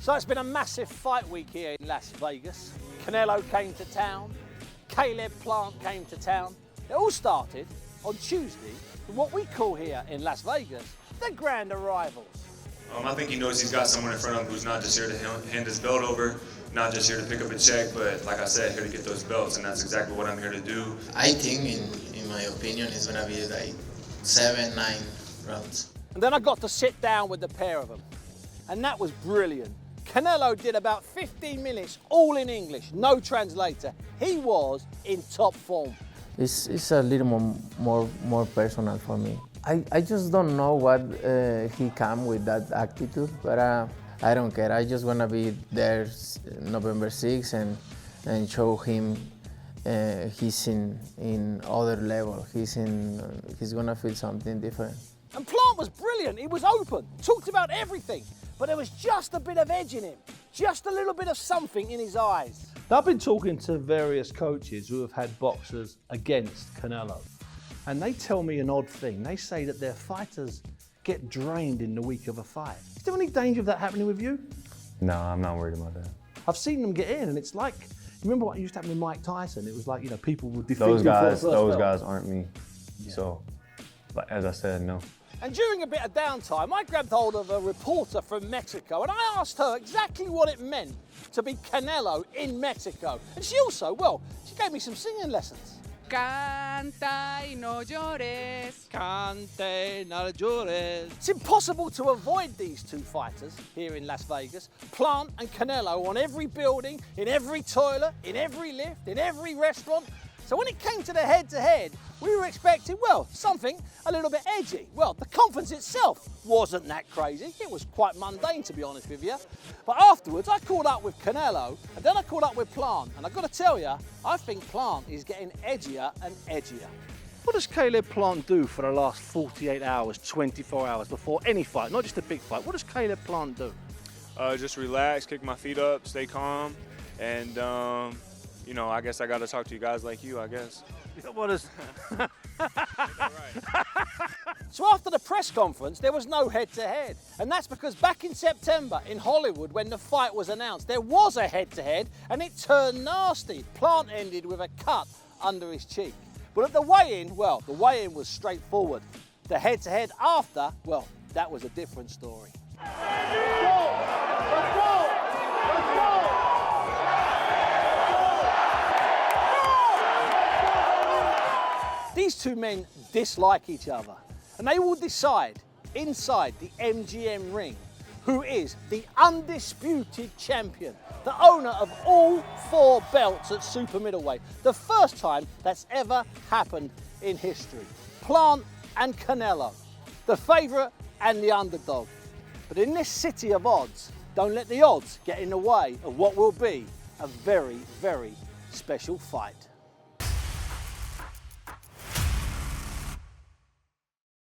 So it's been a massive fight week here in Las Vegas. Canelo came to town, Caleb Plant came to town. It all started on Tuesday with what we call here in Las Vegas, the grand arrivals. I think he knows he's got someone in front of him who's not just here to hand his belt over, not just here to pick up a check, but like I said, here to get those belts, and that's exactly what I'm here to do. I think, in my opinion, it's going to be like 7, 9 rounds. And then I got to sit down with the pair of them, and that was brilliant. Canelo did about 15 minutes, all in English, no translator. He was in top form. It's a little more personal for me. I just don't know what he come with that attitude, but I don't care. I just wanna be there November 6th and show him he's in other level. He's gonna feel something different. And Plant was brilliant. He was open, talked about everything, but there was just a bit of edge in him, just a little bit of something in his eyes. I've been talking to various coaches who have had boxers against Canelo, and they tell me an odd thing. They say that their fighters get drained in the week of a fight. Is there any danger of that happening with you? No, I'm not worried about that. I've seen them get in, and it's like, you remember what used to happen with Mike Tyson? It was like, people would defeat those guys. those belt. Guys aren't me. Yeah. So, but as I said, no. And during a bit of downtime, I grabbed hold of a reporter from Mexico and I asked her exactly what it meant to be Canelo in Mexico. And she also, she gave me some singing lessons. Canta y no llores. Cante, no llores. It's impossible to avoid these two fighters here in Las Vegas. Plant and Canelo on every building, in every toilet, in every lift, in every restaurant. So when it came to the head-to-head, we were expecting, something a little bit edgy. The conference itself wasn't that crazy. It was quite mundane, to be honest with you. But afterwards, I caught up with Canelo, and then I caught up with Plant. And I've got to tell you, I think Plant is getting edgier and edgier. What does Caleb Plant do for the last 48 hours, 24 hours before any fight, not just a big fight? What does Caleb Plant do? Just relax, kick my feet up, stay calm, and I guess I got to talk to you guys like you, I guess. What is... So after the press conference, there was no head-to-head. And that's because back in September in Hollywood, when the fight was announced, there was a head-to-head and it turned nasty. Plant ended with a cut under his cheek. But at the weigh-in, the weigh-in was straightforward. The head-to-head after, that was a different story. These two men dislike each other, and they will decide inside the MGM ring who is the undisputed champion, the owner of all 4 belts at super middleweight, the first time that's ever happened in history. Plant and Canelo, the favourite and the underdog. But in this city of odds, don't let the odds get in the way of what will be a very, very special fight.